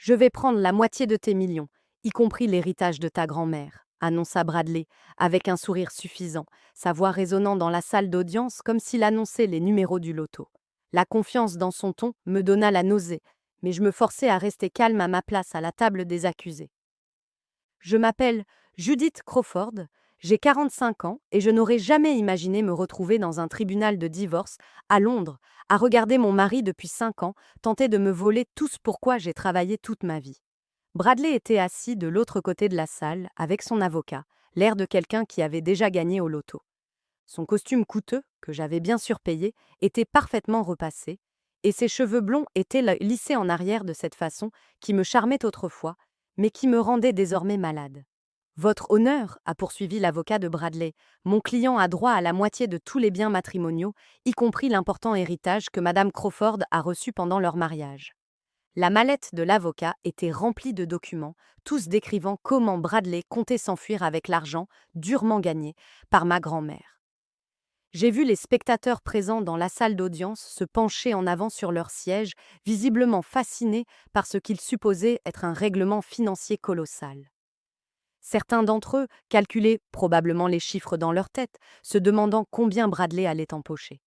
Je vais prendre la moitié de tes millions, y compris l'héritage de ta grand-mère, annonça Bradley, avec un sourire suffisant, sa voix résonnant dans la salle d'audience comme s'il annonçait les numéros du loto. La confiance dans son ton me donna la nausée, mais je me forçai à rester calme à ma place à la table des accusés. Je m'appelle Judith Crawford, j'ai 45 ans et je n'aurais jamais imaginé me retrouver dans un tribunal de divorce à Londres, à regarder mon mari depuis 5 ans tenter de me voler tout ce pourquoi j'ai travaillé toute ma vie. Bradley était assis de l'autre côté de la salle avec son avocat, l'air de quelqu'un qui avait déjà gagné au loto. Son costume coûteux, que j'avais bien sûr payé, était parfaitement repassé, et ses cheveux blonds étaient lissés en arrière de cette façon qui me charmait autrefois, mais qui me rendait désormais malade. Votre honneur, a poursuivi l'avocat de Bradley, mon client a droit à la moitié de tous les biens matrimoniaux, y compris l'important héritage que Madame Crawford a reçu pendant leur mariage. La mallette de l'avocat était remplie de documents, tous décrivant comment Bradley comptait s'enfuir avec l'argent durement gagné par ma grand-mère. J'ai vu les spectateurs présents dans la salle d'audience se pencher en avant sur leurs sièges, visiblement fascinés par ce qu'ils supposaient être un règlement financier colossal. Certains d'entre eux calculaient probablement les chiffres dans leur tête, se demandant combien Bradley allait empocher.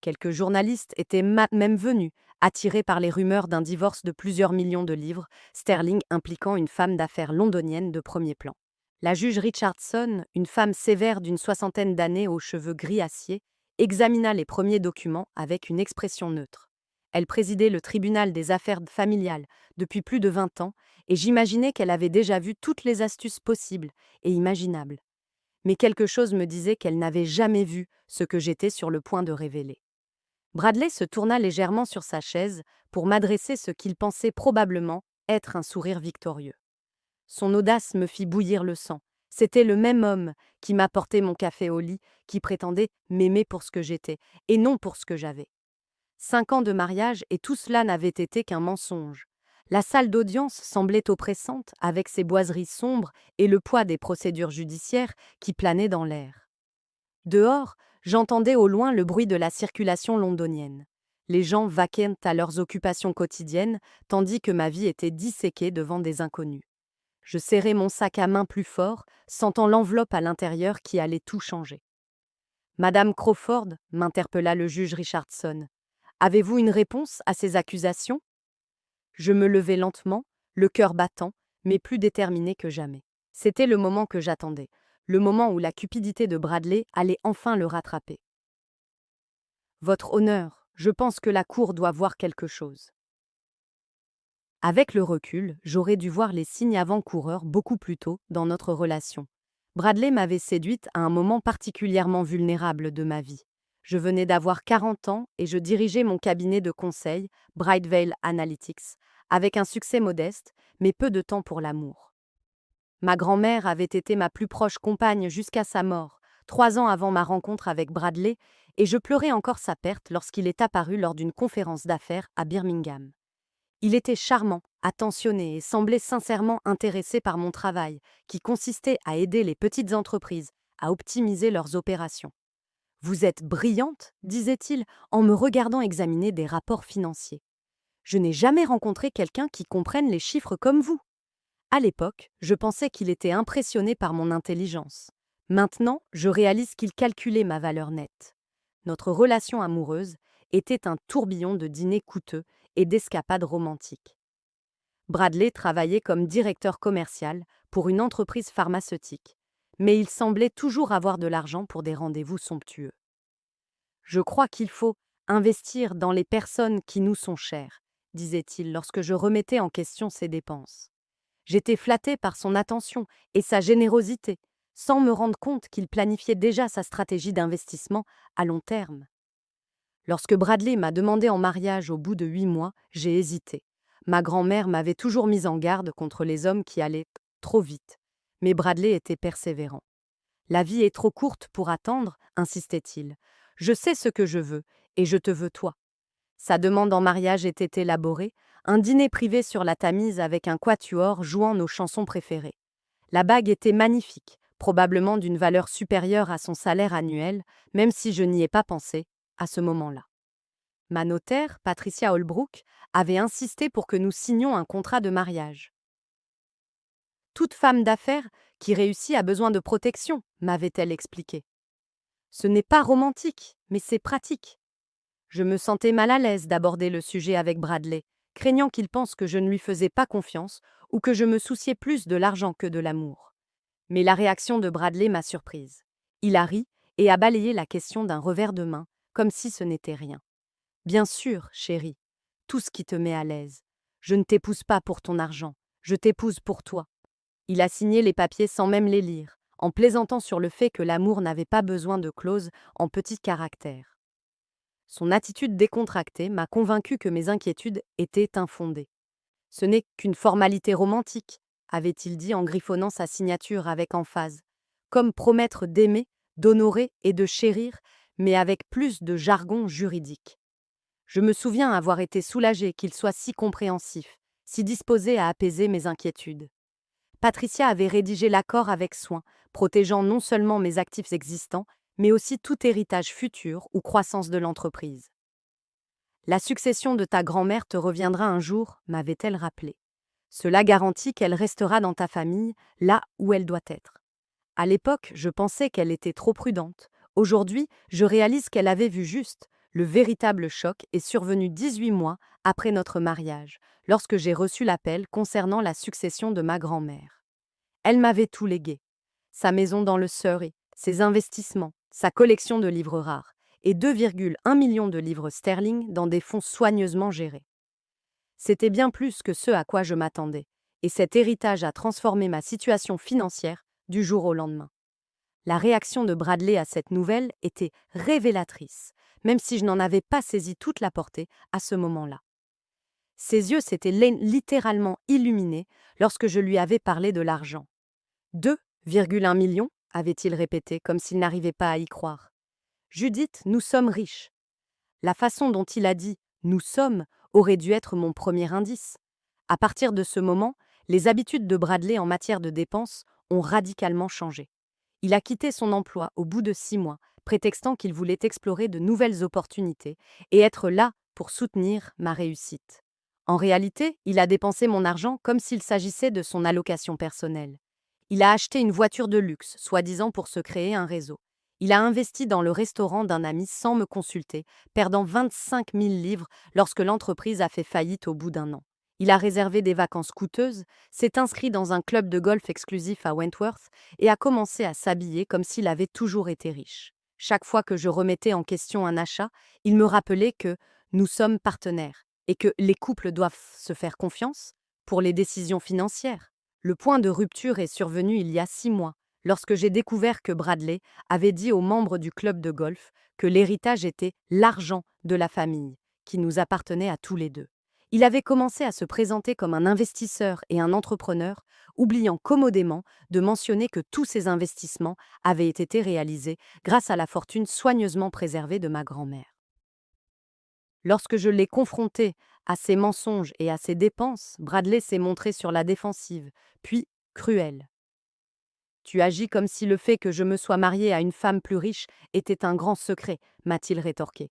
Quelques journalistes étaient même venus, attirés par les rumeurs d'un divorce de plusieurs millions de livres sterling impliquant une femme d'affaires londonienne de premier plan. La juge Richardson, une femme sévère d'une soixantaine d'années aux cheveux gris acier, examina les premiers documents avec une expression neutre. Elle présidait le tribunal des affaires familiales depuis plus de 20 ans et j'imaginais qu'elle avait déjà vu toutes les astuces possibles et imaginables. Mais quelque chose me disait qu'elle n'avait jamais vu ce que j'étais sur le point de révéler. Bradley se tourna légèrement sur sa chaise pour m'adresser ce qu'il pensait probablement être un sourire victorieux. Son audace me fit bouillir le sang. C'était le même homme qui m'apportait mon café au lit, qui prétendait m'aimer pour ce que j'étais, et non pour ce que j'avais. 5 ans de mariage et tout cela n'avait été qu'un mensonge. La salle d'audience semblait oppressante, avec ses boiseries sombres et le poids des procédures judiciaires qui planaient dans l'air. Dehors, j'entendais au loin le bruit de la circulation londonienne. Les gens vaquaient à leurs occupations quotidiennes, tandis que ma vie était disséquée devant des inconnus. Je serrais mon sac à main plus fort, sentant l'enveloppe à l'intérieur qui allait tout changer. Madame Crawford, m'interpella le juge Richardson, avez-vous une réponse à ces accusations? Je me levai lentement, le cœur battant, mais plus déterminé que jamais. C'était le moment que j'attendais, le moment où la cupidité de Bradley allait enfin le rattraper. Votre honneur, je pense que la cour doit voir quelque chose. Avec le recul, j'aurais dû voir les signes avant-coureurs beaucoup plus tôt dans notre relation. Bradley m'avait séduite à un moment particulièrement vulnérable de ma vie. Je venais d'avoir 40 ans et je dirigeais mon cabinet de conseil, Brightvale Analytics, avec un succès modeste, mais peu de temps pour l'amour. Ma grand-mère avait été ma plus proche compagne jusqu'à sa mort, 3 ans avant ma rencontre avec Bradley, et je pleurais encore sa perte lorsqu'il est apparu lors d'une conférence d'affaires à Birmingham. Il était charmant, attentionné et semblait sincèrement intéressé par mon travail, qui consistait à aider les petites entreprises à optimiser leurs opérations. Vous êtes brillante, disait-il, en me regardant examiner des rapports financiers. Je n'ai jamais rencontré quelqu'un qui comprenne les chiffres comme vous. À l'époque, je pensais qu'il était impressionné par mon intelligence. Maintenant, je réalise qu'il calculait ma valeur nette. Notre relation amoureuse était un tourbillon de dîners coûteux et d'escapades romantiques. Bradley travaillait comme directeur commercial pour une entreprise pharmaceutique, mais il semblait toujours avoir de l'argent pour des rendez-vous somptueux. Je crois qu'il faut investir dans les personnes qui nous sont chères, disait-il lorsque je remettais en question ses dépenses. J'étais flattée par son attention et sa générosité, sans me rendre compte qu'il planifiait déjà sa stratégie d'investissement à long terme. Lorsque Bradley m'a demandé en mariage au bout de 8 mois, j'ai hésité. Ma grand-mère m'avait toujours mise en garde contre les hommes qui allaient trop vite. Mais Bradley était persévérant. La vie est trop courte pour attendre, insistait-il. Je sais ce que je veux, et je te veux toi. Sa demande en mariage était élaborée, un dîner privé sur la Tamise avec un quatuor jouant nos chansons préférées. La bague était magnifique, probablement d'une valeur supérieure à son salaire annuel, même si je n'y ai pas pensé à ce moment-là. Ma notaire, Patricia Holbrook, avait insisté pour que nous signions un contrat de mariage. Toute femme d'affaires qui réussit a besoin de protection, m'avait-elle expliqué. Ce n'est pas romantique, mais c'est pratique. Je me sentais mal à l'aise d'aborder le sujet avec Bradley, craignant qu'il pense que je ne lui faisais pas confiance ou que je me souciais plus de l'argent que de l'amour. Mais la réaction de Bradley m'a surprise. Il a ri et a balayé la question d'un revers de main, comme si ce n'était rien. Bien sûr, chérie, tout ce qui te met à l'aise. Je ne t'épouse pas pour ton argent, je t'épouse pour toi. Il a signé les papiers sans même les lire, en plaisantant sur le fait que l'amour n'avait pas besoin de clauses en petits caractères. Son attitude décontractée m'a convaincu que mes inquiétudes étaient infondées. Ce n'est qu'une formalité romantique, avait-il dit en griffonnant sa signature avec emphase, comme promettre d'aimer, d'honorer et de chérir, mais avec plus de jargon juridique. Je me souviens avoir été soulagée qu'il soit si compréhensif, si disposé à apaiser mes inquiétudes. Patricia avait rédigé l'accord avec soin, protégeant non seulement mes actifs existants, mais aussi tout héritage futur ou croissance de l'entreprise. La succession de ta grand-mère te reviendra un jour, m'avait-elle rappelé. Cela garantit qu'elle restera dans ta famille, là où elle doit être. À l'époque, je pensais qu'elle était trop prudente. Aujourd'hui, je réalise qu'elle avait vu juste. Le véritable choc est survenu 18 mois après notre mariage, lorsque j'ai reçu l'appel concernant la succession de ma grand-mère. Elle m'avait tout légué. Sa maison dans le Surrey, ses investissements, sa collection de livres rares, et 2,1 millions de livres sterling dans des fonds soigneusement gérés. C'était bien plus que ce à quoi je m'attendais, et cet héritage a transformé ma situation financière du jour au lendemain. La réaction de Bradley à cette nouvelle était révélatrice, même si je n'en avais pas saisi toute la portée à ce moment-là. Ses yeux s'étaient littéralement illuminés lorsque je lui avais parlé de l'argent. 2,1 millions, avait-il répété, comme s'il n'arrivait pas à y croire. Judith, nous sommes riches. La façon dont il a dit « nous sommes » aurait dû être mon premier indice. À partir de ce moment, les habitudes de Bradley en matière de dépenses ont radicalement changé. Il a quitté son emploi au bout de 6 mois, prétextant qu'il voulait explorer de nouvelles opportunités et être là pour soutenir ma réussite. En réalité, il a dépensé mon argent comme s'il s'agissait de son allocation personnelle. Il a acheté une voiture de luxe, soi-disant pour se créer un réseau. Il a investi dans le restaurant d'un ami sans me consulter, perdant 25 000 livres lorsque l'entreprise a fait faillite au bout d'1 an. Il a réservé des vacances coûteuses, s'est inscrit dans un club de golf exclusif à Wentworth et a commencé à s'habiller comme s'il avait toujours été riche. Chaque fois que je remettais en question un achat, il me rappelait que nous sommes partenaires et que les couples doivent se faire confiance pour les décisions financières. Le point de rupture est survenu il y a 6 mois, lorsque j'ai découvert que Bradley avait dit aux membres du club de golf que l'héritage était l'argent de la famille, qui nous appartenait à tous les deux. Il avait commencé à se présenter comme un investisseur et un entrepreneur, oubliant commodément de mentionner que tous ces investissements avaient été réalisés grâce à la fortune soigneusement préservée de ma grand-mère. Lorsque je l'ai confronté à ses mensonges et à ses dépenses, Bradley s'est montré sur la défensive, puis cruel. Tu agis comme si le fait que je me sois mariée à une femme plus riche était un grand secret, m'a-t-il rétorqué.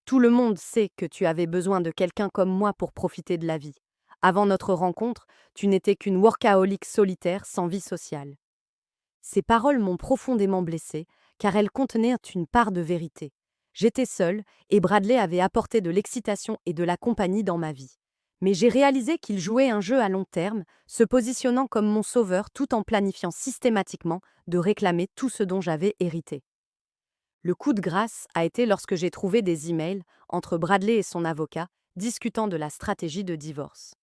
Tout le monde sait que tu avais besoin de quelqu'un comme moi pour profiter de la vie. Avant notre rencontre, tu n'étais qu'une workaholic solitaire sans vie sociale. Ces paroles m'ont profondément blessée, car elles contenaient une part de vérité. J'étais seule, et Bradley avait apporté de l'excitation et de la compagnie dans ma vie. Mais j'ai réalisé qu'il jouait un jeu à long terme, se positionnant comme mon sauveur tout en planifiant systématiquement de réclamer tout ce dont j'avais hérité. Le coup de grâce a été lorsque j'ai trouvé des emails entre Bradley et son avocat discutant de la stratégie de divorce.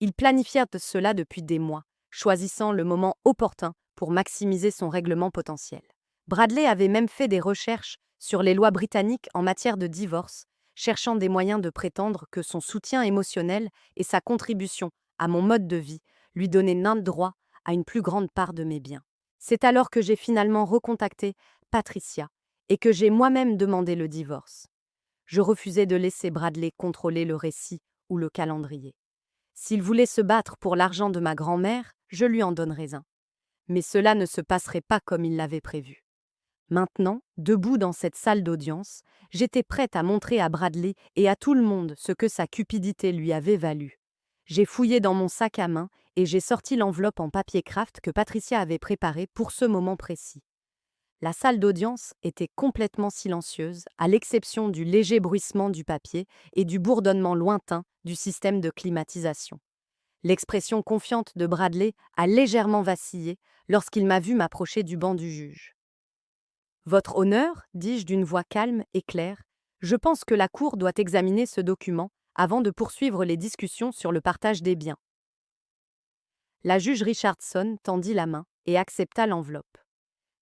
Ils planifièrent cela depuis des mois, choisissant le moment opportun pour maximiser son règlement potentiel. Bradley avait même fait des recherches sur les lois britanniques en matière de divorce, cherchant des moyens de prétendre que son soutien émotionnel et sa contribution à mon mode de vie lui donnaient nain droit à une plus grande part de mes biens. C'est alors que j'ai finalement recontacté Patricia et que j'ai moi-même demandé le divorce. Je refusais de laisser Bradley contrôler le récit ou le calendrier. S'il voulait se battre pour l'argent de ma grand-mère, je lui en donnerais un. Mais cela ne se passerait pas comme il l'avait prévu. Maintenant, debout dans cette salle d'audience, j'étais prête à montrer à Bradley et à tout le monde ce que sa cupidité lui avait valu. J'ai fouillé dans mon sac à main et j'ai sorti l'enveloppe en papier craft que Patricia avait préparée pour ce moment précis. La salle d'audience était complètement silencieuse, à l'exception du léger bruissement du papier et du bourdonnement lointain du système de climatisation. L'expression confiante de Bradley a légèrement vacillé lorsqu'il m'a vu m'approcher du banc du juge. Votre honneur, dis-je d'une voix calme et claire, je pense que la Cour doit examiner ce document avant de poursuivre les discussions sur le partage des biens. La juge Richardson tendit la main et accepta l'enveloppe.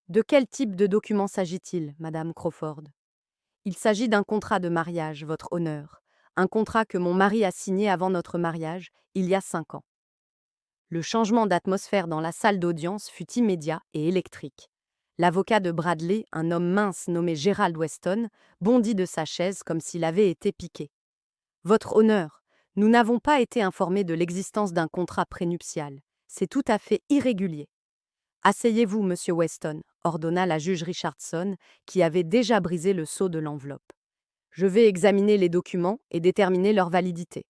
De quel type de document s'agit-il, Madame Crawford? Il s'agit d'un contrat de mariage, Votre honneur. Un contrat que mon mari a signé avant notre mariage, il y a 5 ans. Le changement d'atmosphère dans la salle d'audience fut immédiat et électrique. L'avocat de Bradley, un homme mince nommé Gerald Weston, bondit de sa chaise comme s'il avait été piqué. Votre honneur, nous n'avons pas été informés de l'existence d'un contrat prénuptial. C'est tout à fait irrégulier. Asseyez-vous, monsieur Weston, ordonna la juge Richardson, qui avait déjà brisé le sceau de l'enveloppe. Je vais examiner les documents et déterminer leur validité.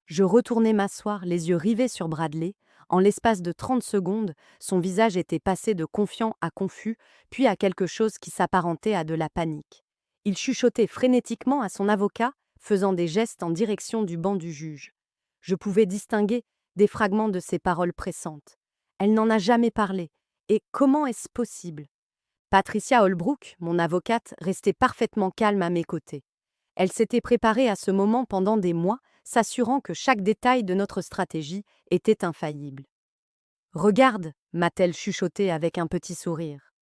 Je retournai m'asseoir, les yeux rivés sur Bradley. En l'espace de 30 secondes, son visage était passé de confiant à confus, puis à quelque chose qui s'apparentait à de la panique. Il chuchotait frénétiquement à son avocat, faisant des gestes en direction du banc du juge. Je pouvais distinguer des fragments de ses paroles pressantes. Elle n'en a jamais parlé. Et comment est-ce possible? Patricia Holbrook, mon avocate, restait parfaitement calme à mes côtés. Elle s'était préparée à ce moment pendant des mois, s'assurant que chaque détail de notre stratégie était infaillible. Regarde, m'a-t-elle chuchoté avec un petit sourire.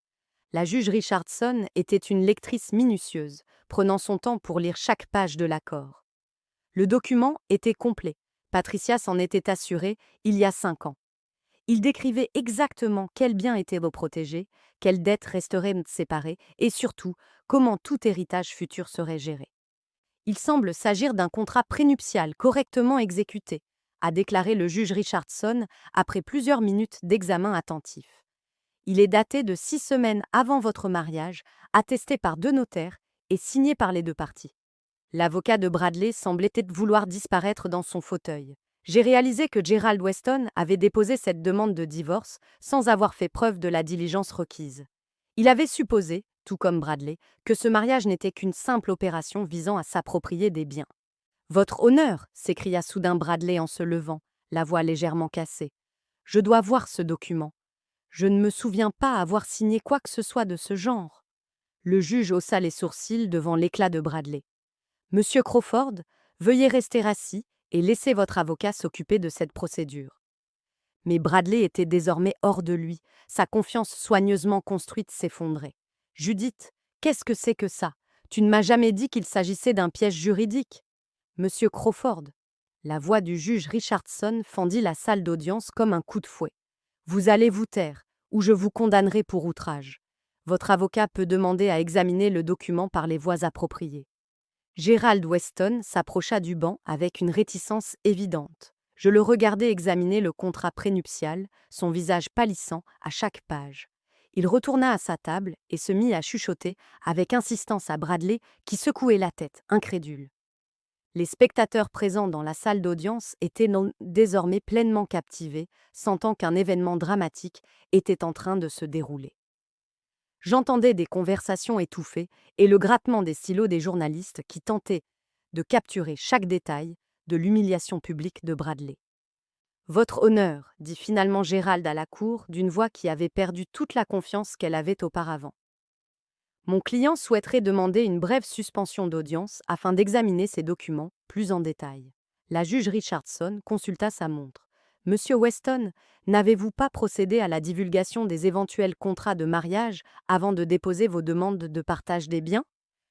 La juge Richardson était une lectrice minutieuse, prenant son temps pour lire chaque page de l'accord. Le document était complet. Patricia s'en était assurée il y a 5 ans. Il décrivait exactement quels biens étaient reprotégés, quelles dettes resteraient séparées et surtout comment tout héritage futur serait géré. Il semble s'agir d'un contrat prénuptial correctement exécuté, a déclaré le juge Richardson après plusieurs minutes d'examen attentif. Il est daté de 6 semaines avant votre mariage, attesté par 2 notaires et signé par les 2 parties. L'avocat de Bradley semblait vouloir disparaître dans son fauteuil. J'ai réalisé que Gerald Weston avait déposé cette demande de divorce sans avoir fait preuve de la diligence requise. Il avait supposé, tout comme Bradley, que ce mariage n'était qu'une simple opération visant à s'approprier des biens. Votre honneur, s'écria soudain Bradley en se levant, la voix légèrement cassée. Je dois voir ce document. Je ne me souviens pas avoir signé quoi que ce soit de ce genre. Le juge haussa les sourcils devant l'éclat de Bradley. Monsieur Crawford, veuillez rester assis et laisser votre avocat s'occuper de cette procédure. Mais Bradley était désormais hors de lui, sa confiance soigneusement construite s'effondrait. Judith, qu'est-ce que c'est que ça? Tu ne m'as jamais dit qu'il s'agissait d'un piège juridique. Monsieur Crawford. La voix du juge Richardson fendit la salle d'audience comme un coup de fouet. Vous allez vous taire, ou je vous condamnerai pour outrage. Votre avocat peut demander à examiner le document par les voies appropriées. Gerald Weston s'approcha du banc avec une réticence évidente. Je le regardais examiner le contrat prénuptial, son visage pâlissant à chaque page. Il retourna à sa table et se mit à chuchoter avec insistance à Bradley qui secouait la tête, incrédule. Les spectateurs présents dans la salle d'audience étaient désormais pleinement captivés, sentant qu'un événement dramatique était en train de se dérouler. J'entendais des conversations étouffées et le grattement des stylos des journalistes qui tentaient de capturer chaque détail de l'humiliation publique de Bradley. Votre honneur, dit finalement Gerald à la cour d'une voix qui avait perdu toute la confiance qu'elle avait auparavant. Mon client souhaiterait demander une brève suspension d'audience afin d'examiner ces documents plus en détail. La juge Richardson consulta sa montre. Monsieur Weston, n'avez-vous pas procédé à la divulgation des éventuels contrats de mariage avant de déposer vos demandes de partage des biens?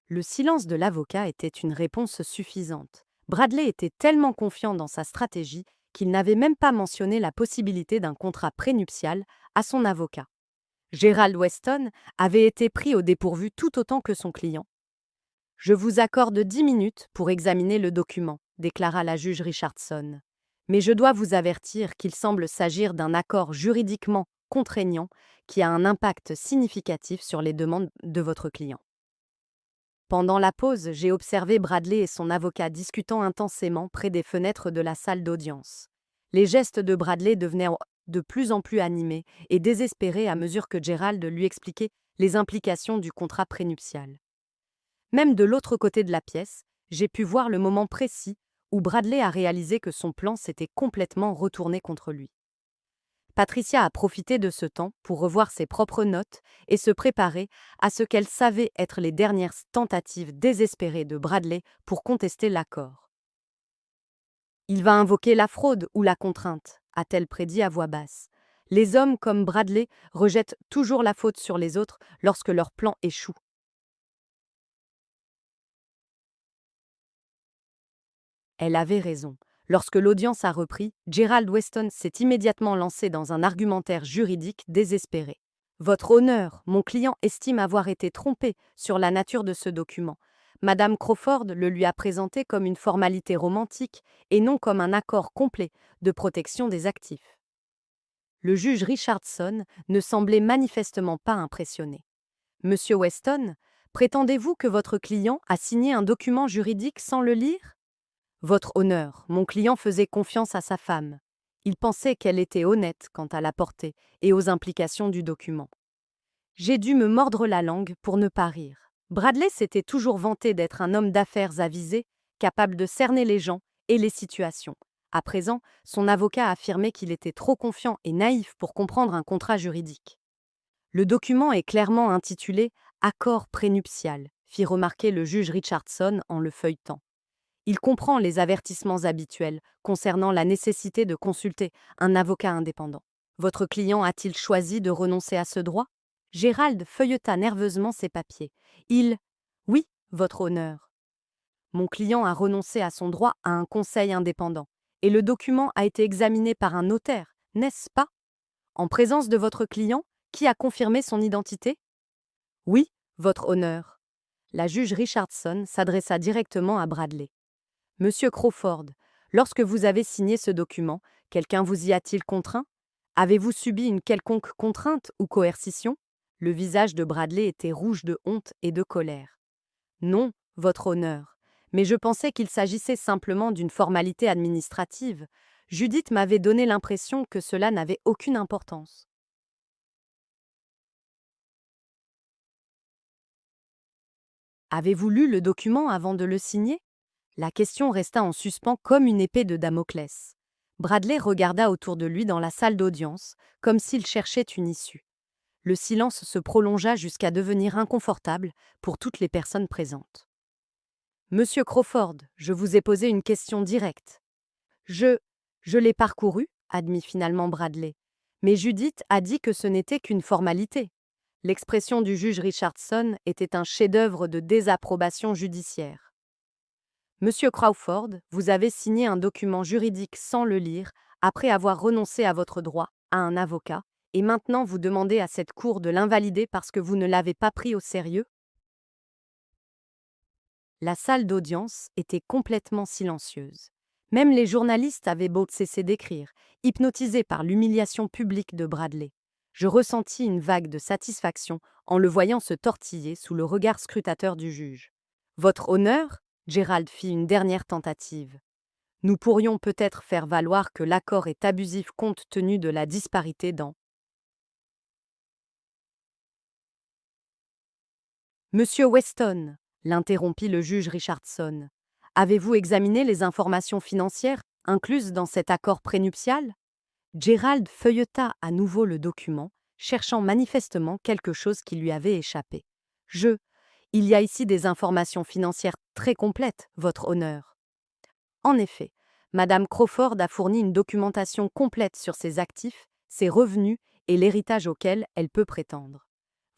Le silence de l'avocat était une réponse suffisante. Bradley était tellement confiant dans sa stratégie qu'il n'avait même pas mentionné la possibilité d'un contrat prénuptial à son avocat. Gerald Weston avait été pris au dépourvu tout autant que son client. « Je vous accorde 10 minutes pour examiner le document », déclara la juge Richardson. « Mais je dois vous avertir qu'il semble s'agir d'un accord juridiquement contraignant qui a un impact significatif sur les demandes de votre client. Pendant la pause, j'ai observé Bradley et son avocat discutant intensément près des fenêtres de la salle d'audience. Les gestes de Bradley devenaient de plus en plus animés et désespérés à mesure que Gerald lui expliquait les implications du contrat prénuptial. Même de l'autre côté de la pièce, j'ai pu voir le moment précis où Bradley a réalisé que son plan s'était complètement retourné contre lui. Patricia a profité de ce temps pour revoir ses propres notes et se préparer à ce qu'elle savait être les dernières tentatives désespérées de Bradley pour contester l'accord. Il va invoquer la fraude ou la contrainte, a-t-elle prédit à voix basse. Les hommes comme Bradley rejettent toujours la faute sur les autres lorsque leur plan échoue. Elle avait raison. Lorsque l'audience a repris, Gerald Weston s'est immédiatement lancé dans un argumentaire juridique désespéré. Votre honneur, mon client estime avoir été trompé sur la nature de ce document. Madame Crawford le lui a présenté comme une formalité romantique et non comme un accord complet de protection des actifs. Le juge Richardson ne semblait manifestement pas impressionné. Monsieur Weston, prétendez-vous que votre client a signé un document juridique sans le lire ? Votre honneur, mon client faisait confiance à sa femme. Il pensait qu'elle était honnête quant à la portée et aux implications du document. J'ai dû me mordre la langue pour ne pas rire. Bradley s'était toujours vanté d'être un homme d'affaires avisé, capable de cerner les gens et les situations. À présent, son avocat affirmait qu'il était trop confiant et naïf pour comprendre un contrat juridique. Le document est clairement intitulé « Accord prénuptial », fit remarquer le juge Richardson en le feuilletant. Il comprend les avertissements habituels concernant la nécessité de consulter un avocat indépendant. Votre client a-t-il choisi de renoncer à ce droit ? Gérald feuilleta nerveusement ses papiers. Oui, votre honneur. Mon client a renoncé à son droit à un conseil indépendant, et le document a été examiné par un notaire, n'est-ce pas ? En présence de votre client, qui a confirmé son identité ? Oui, votre honneur. La juge Richardson s'adressa directement à Bradley. Monsieur Crawford, lorsque vous avez signé ce document, quelqu'un vous y a-t-il contraint ? Avez-vous subi une quelconque contrainte ou coercition ? Le visage de Bradley était rouge de honte et de colère. Non, votre honneur, mais je pensais qu'il s'agissait simplement d'une formalité administrative. Judith m'avait donné l'impression que cela n'avait aucune importance. Avez-vous lu le document avant de le signer ? La question resta en suspens comme une épée de Damoclès. Bradley regarda autour de lui dans la salle d'audience, comme s'il cherchait une issue. Le silence se prolongea jusqu'à devenir inconfortable pour toutes les personnes présentes. Monsieur Crawford, je vous ai posé une question directe. Je l'ai parcouru, admit finalement Bradley. Mais Judith a dit que ce n'était qu'une formalité. L'expression du juge Richardson était un chef-d'œuvre de désapprobation judiciaire. Monsieur Crawford, vous avez signé un document juridique sans le lire, après avoir renoncé à votre droit à un avocat, et maintenant vous demandez à cette cour de l'invalider parce que vous ne l'avez pas pris au sérieux ? La salle d'audience était complètement silencieuse. Même les journalistes avaient beau cesser d'écrire, hypnotisés par l'humiliation publique de Bradley. Je ressentis une vague de satisfaction en le voyant se tortiller sous le regard scrutateur du juge. Votre honneur ? Gerald fit une dernière tentative. Nous pourrions peut-être faire valoir que l'accord est abusif compte tenu de la disparité dans. Monsieur Weston, l'interrompit le juge Richardson, avez-vous examiné les informations financières incluses dans cet accord prénuptial ? Gerald feuilleta à nouveau le document, cherchant manifestement quelque chose qui lui avait échappé. Il y a ici des informations financières très complètes, votre honneur. En effet, Madame Crawford a fourni une documentation complète sur ses actifs, ses revenus et l'héritage auquel elle peut prétendre.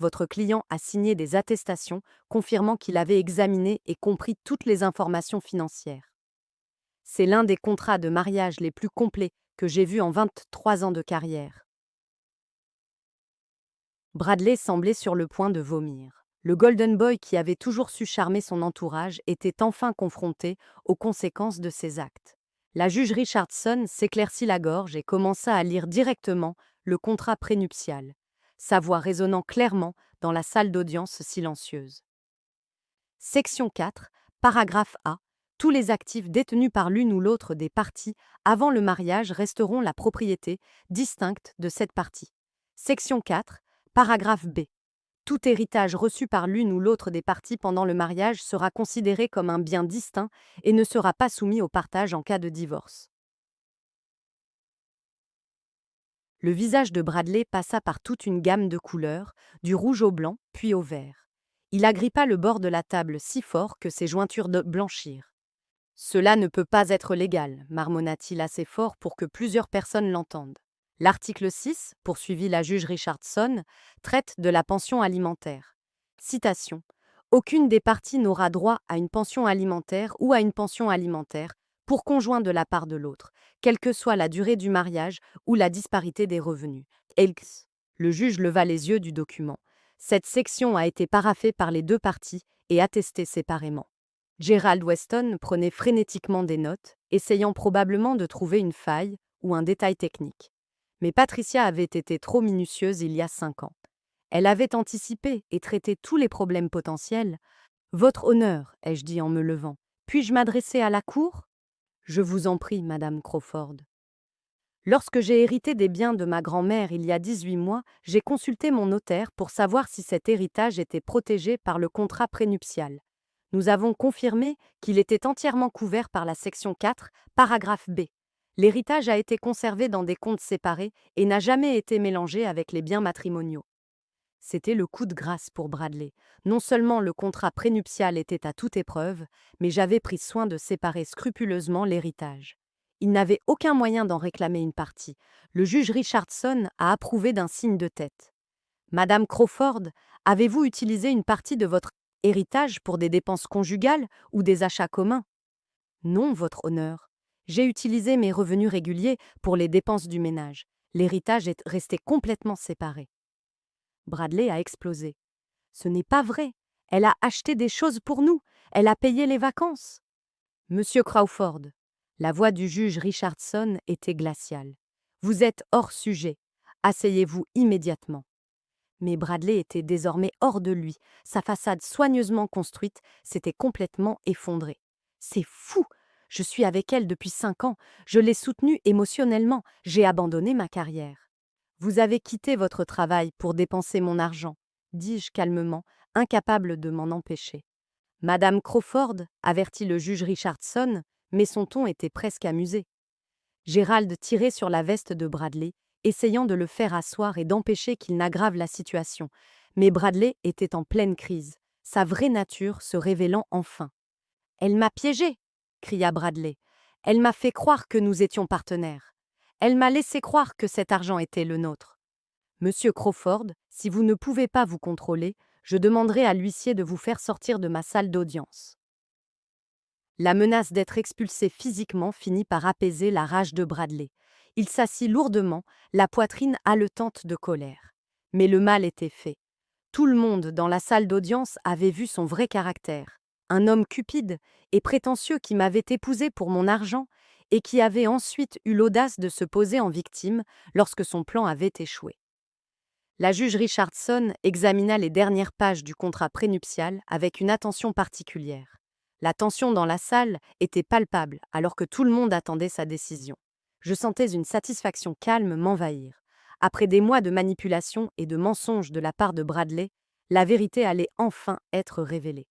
Votre client a signé des attestations confirmant qu'il avait examiné et compris toutes les informations financières. C'est l'un des contrats de mariage les plus complets que j'ai vus en 23 ans de carrière. Bradley semblait sur le point de vomir. Le Golden Boy qui avait toujours su charmer son entourage était enfin confronté aux conséquences de ses actes. La juge Richardson s'éclaircit la gorge et commença à lire directement le contrat prénuptial, sa voix résonnant clairement dans la salle d'audience silencieuse. Section 4, paragraphe A. Tous les actifs détenus par l'une ou l'autre des parties avant le mariage resteront la propriété distincte de cette partie. Section 4, paragraphe B. Tout héritage reçu par l'une ou l'autre des parties pendant le mariage sera considéré comme un bien distinct et ne sera pas soumis au partage en cas de divorce. Le visage de Bradley passa par toute une gamme de couleurs, du rouge au blanc, puis au vert. Il agrippa le bord de la table si fort que ses jointures blanchirent. « Cela ne peut pas être légal, marmonna-t-il assez fort pour que plusieurs personnes l'entendent. L'article 6, poursuivit la juge Richardson, traite de la pension alimentaire. Citation. Aucune des parties n'aura droit à une pension alimentaire ou à une pension alimentaire pour conjoint de la part de l'autre, quelle que soit la durée du mariage ou la disparité des revenus. Elks. Le juge leva les yeux du document. Cette section a été paraphée par les deux parties et attestée séparément. Gerald Weston prenait frénétiquement des notes, essayant probablement de trouver une faille ou un détail technique. Mais Patricia avait été trop minutieuse il y a 5 ans. Elle avait anticipé et traité tous les problèmes potentiels. « Votre honneur, ai-je dit en me levant, puis-je m'adresser à la cour ?»« Je vous en prie, Madame Crawford. » Lorsque j'ai hérité des biens de ma grand-mère il y a 18 mois, j'ai consulté mon notaire pour savoir si cet héritage était protégé par le contrat prénuptial. Nous avons confirmé qu'il était entièrement couvert par la section 4, paragraphe B. L'héritage a été conservé dans des comptes séparés et n'a jamais été mélangé avec les biens matrimoniaux. C'était le coup de grâce pour Bradley. Non seulement le contrat prénuptial était à toute épreuve, mais j'avais pris soin de séparer scrupuleusement l'héritage. Il n'avait aucun moyen d'en réclamer une partie. Le juge Richardson a approuvé d'un signe de tête. « Madame Crawford, avez-vous utilisé une partie de votre héritage pour des dépenses conjugales ou des achats communs ?»« Non, votre honneur. J'ai utilisé mes revenus réguliers pour les dépenses du ménage. L'héritage est resté complètement séparé. » Bradley a explosé. « Ce n'est pas vrai. Elle a acheté des choses pour nous. Elle a payé les vacances. » « Monsieur Crawford, » la voix du juge Richardson était glaciale. « Vous êtes hors sujet. Asseyez-vous immédiatement. » Mais Bradley était désormais hors de lui. Sa façade soigneusement construite s'était complètement effondrée. « C'est fou! Je suis avec elle depuis 5 ans. Je l'ai soutenue émotionnellement. J'ai abandonné ma carrière. »« Vous avez quitté votre travail pour dépenser mon argent, » dis-je calmement, incapable de m'en empêcher. « Madame Crawford, » avertit le juge Richardson, mais son ton était presque amusé. Gerald tirait sur la veste de Bradley, essayant de le faire asseoir et d'empêcher qu'il n'aggrave la situation. Mais Bradley était en pleine crise, sa vraie nature se révélant enfin. « Elle m'a piégé !» cria Bradley. « Elle m'a fait croire que nous étions partenaires. Elle m'a laissé croire que cet argent était le nôtre. Monsieur Crawford, si vous ne pouvez pas vous contrôler, je demanderai à l'huissier de vous faire sortir de ma salle d'audience. » La menace d'être expulsé physiquement finit par apaiser la rage de Bradley. Il s'assit lourdement, la poitrine haletante de colère. Mais le mal était fait. Tout le monde dans la salle d'audience avait vu son vrai caractère. Un homme cupide et prétentieux qui m'avait épousé pour mon argent et qui avait ensuite eu l'audace de se poser en victime lorsque son plan avait échoué. La juge Richardson examina les dernières pages du contrat prénuptial avec une attention particulière. La tension dans la salle était palpable alors que tout le monde attendait sa décision. Je sentais une satisfaction calme m'envahir. Après des mois de manipulation et de mensonges de la part de Bradley, la vérité allait enfin être révélée.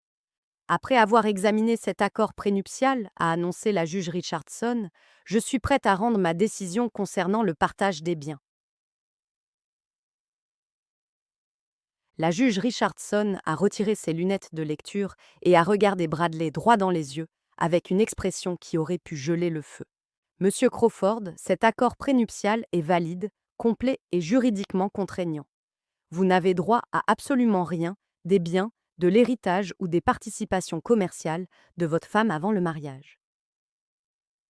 Après avoir examiné cet accord prénuptial, a annoncé la juge Richardson, je suis prête à rendre ma décision concernant le partage des biens. La juge Richardson a retiré ses lunettes de lecture et a regardé Bradley droit dans les yeux, avec une expression qui aurait pu geler le feu. « Monsieur Crawford, cet accord prénuptial est valide, complet et juridiquement contraignant. Vous n'avez droit à absolument rien des biens, de l'héritage ou des participations commerciales de votre femme avant le mariage. »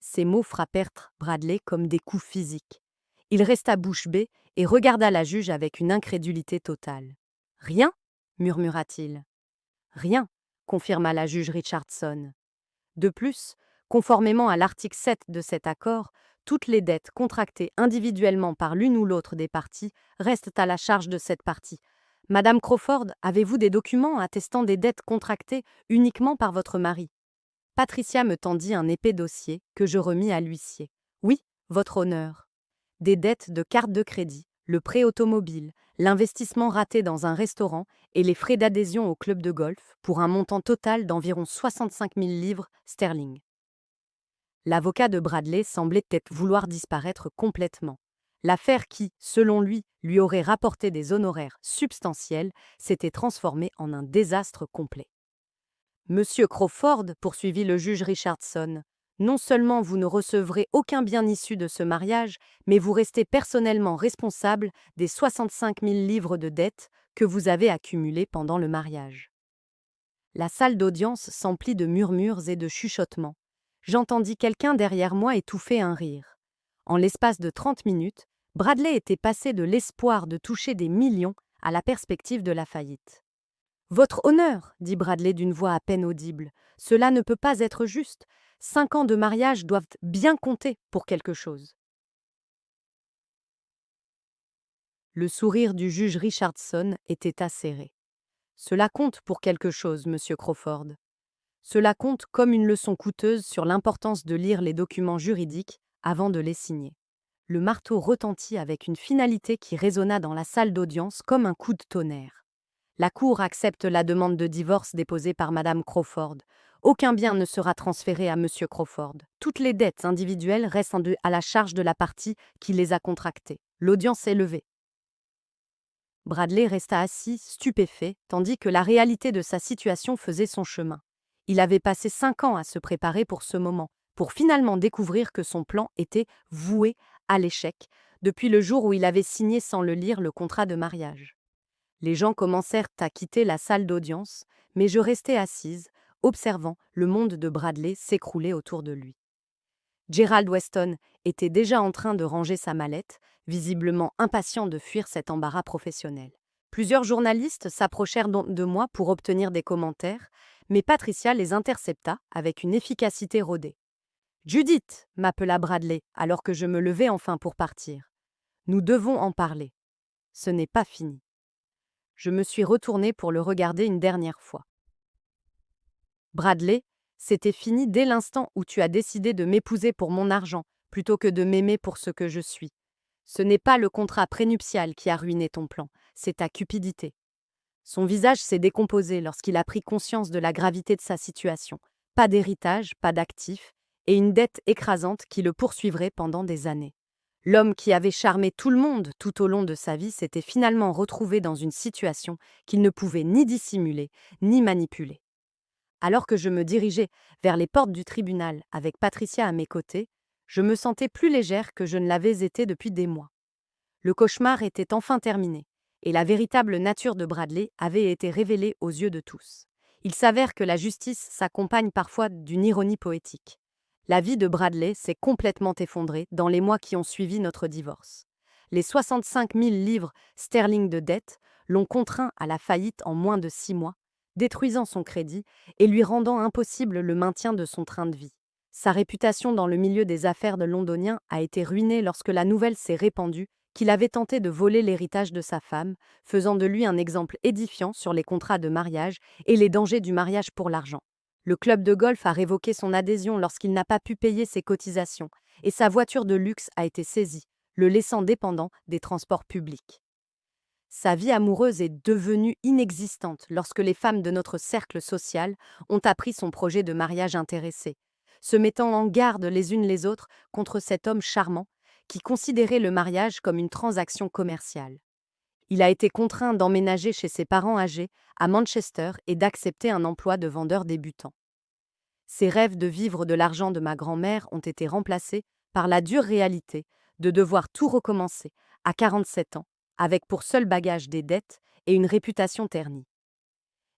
Ces mots frappèrent Bradley comme des coups physiques. Il resta bouche bée et regarda la juge avec une incrédulité totale. « Rien ?» murmura-t-il. « Rien », confirma la juge Richardson. De plus, conformément à l'article 7 de cet accord, Toutes les dettes contractées individuellement par l'une ou l'autre des parties restent à la charge de cette partie. Madame Crawford, avez-vous des documents attestant des dettes contractées uniquement par votre mari? Patricia me tendit un épais dossier que je remis à l'huissier. Oui, votre honneur. Des dettes de carte de crédit, le prêt automobile, l'investissement raté dans un restaurant et les frais d'adhésion au club de golf pour un montant total d'environ 65 000 livres sterling. L'avocat de Bradley semblait peut-être vouloir disparaître complètement. L'affaire qui, selon lui aurait rapporté des honoraires substantiels, s'était transformée en un désastre complet. Monsieur Crawford, poursuivit le juge Richardson, non seulement vous ne recevrez aucun bien issu de ce mariage, mais vous restez personnellement responsable des 65 000 livres de dettes que vous avez accumulées pendant le mariage. La salle d'audience s'emplit de murmures et de chuchotements. J'entendis quelqu'un derrière moi étouffer un rire. En l'espace de 30 minutes, Bradley était passé de l'espoir de toucher des millions à la perspective de la faillite. Votre honneur, dit Bradley d'une voix à peine audible, cela ne peut pas être juste. 5 ans de mariage doivent bien compter pour quelque chose. Le sourire du juge Richardson était acéré. Cela compte pour quelque chose, monsieur Crawford. Cela compte comme une leçon coûteuse sur l'importance de lire les documents juridiques avant de les signer. Le marteau retentit avec une finalité qui résonna dans la salle d'audience comme un coup de tonnerre. La Cour accepte la demande de divorce déposée par Madame Crawford. Aucun bien ne sera transféré à Monsieur Crawford. Toutes les dettes individuelles restent à la charge de la partie qui les a contractées. L'audience est levée. Bradley resta assis, stupéfait, tandis que la réalité de sa situation faisait son chemin. Il avait passé 5 ans à se préparer pour ce moment, pour finalement découvrir que son plan était voué à l'échec, depuis le jour où il avait signé sans le lire le contrat de mariage. Les gens commencèrent à quitter la salle d'audience, mais je restai assise, observant le monde de Bradley s'écrouler autour de lui. Gerald Weston était déjà en train de ranger sa mallette, visiblement impatient de fuir cet embarras professionnel. Plusieurs journalistes s'approchèrent donc de moi pour obtenir des commentaires, mais Patricia les intercepta avec une efficacité rodée. « Judith » m'appela Bradley, alors que je me levais enfin pour partir. « Nous devons en parler. Ce n'est pas fini. » Je me suis retournée pour le regarder une dernière fois. « Bradley, c'était fini dès l'instant où tu as décidé de m'épouser pour mon argent, plutôt que de m'aimer pour ce que je suis. Ce n'est pas le contrat prénuptial qui a ruiné ton plan, c'est ta cupidité. » Son visage s'est décomposé lorsqu'il a pris conscience de la gravité de sa situation. Pas d'héritage, pas d'actifs, et une dette écrasante qui le poursuivrait pendant des années. L'homme qui avait charmé tout le monde tout au long de sa vie s'était finalement retrouvé dans une situation qu'il ne pouvait ni dissimuler, ni manipuler. Alors que je me dirigeais vers les portes du tribunal avec Patricia à mes côtés, je me sentais plus légère que je ne l'avais été depuis des mois. Le cauchemar était enfin terminé, et la véritable nature de Bradley avait été révélée aux yeux de tous. Il s'avère que la justice s'accompagne parfois d'une ironie poétique. La vie de Bradley s'est complètement effondrée dans les mois qui ont suivi notre divorce. Les 65 000 livres sterling de dette l'ont contraint à la faillite en moins de 6 mois, détruisant son crédit et lui rendant impossible le maintien de son train de vie. Sa réputation dans le milieu des affaires de londonien a été ruinée lorsque la nouvelle s'est répandue qu'il avait tenté de voler l'héritage de sa femme, faisant de lui un exemple édifiant sur les contrats de mariage et les dangers du mariage pour l'argent. Le club de golf a révoqué son adhésion lorsqu'il n'a pas pu payer ses cotisations, et sa voiture de luxe a été saisie, le laissant dépendant des transports publics. Sa vie amoureuse est devenue inexistante lorsque les femmes de notre cercle social ont appris son projet de mariage intéressé, se mettant en garde les unes les autres contre cet homme charmant qui considérait le mariage comme une transaction commerciale. Il a été contraint d'emménager chez ses parents âgés à Manchester et d'accepter un emploi de vendeur débutant. Ses rêves de vivre de l'argent de ma grand-mère ont été remplacés par la dure réalité de devoir tout recommencer à 47 ans, avec pour seul bagage des dettes et une réputation ternie.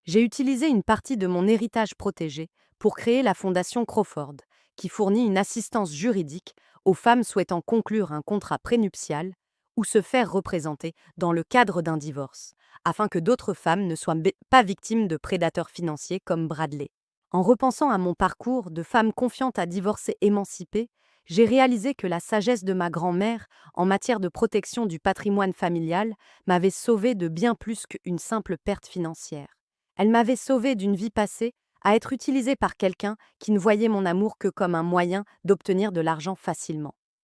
J'ai utilisé une partie de mon héritage protégé pour créer la Fondation Crawford, qui fournit une assistance juridique aux femmes souhaitant conclure un contrat prénuptial ou se faire représenter dans le cadre d'un divorce, afin que d'autres femmes ne soient pas victimes de prédateurs financiers comme Bradley. En repensant à mon parcours de femme confiante à divorcer émancipée, J'ai réalisé que la sagesse de ma grand-mère en matière de protection du patrimoine familial m'avait sauvé de bien plus qu'une simple perte financière. Elle m'avait sauvé d'une vie passée à être utilisée par quelqu'un qui ne voyait mon amour que comme un moyen d'obtenir de l'argent facilement.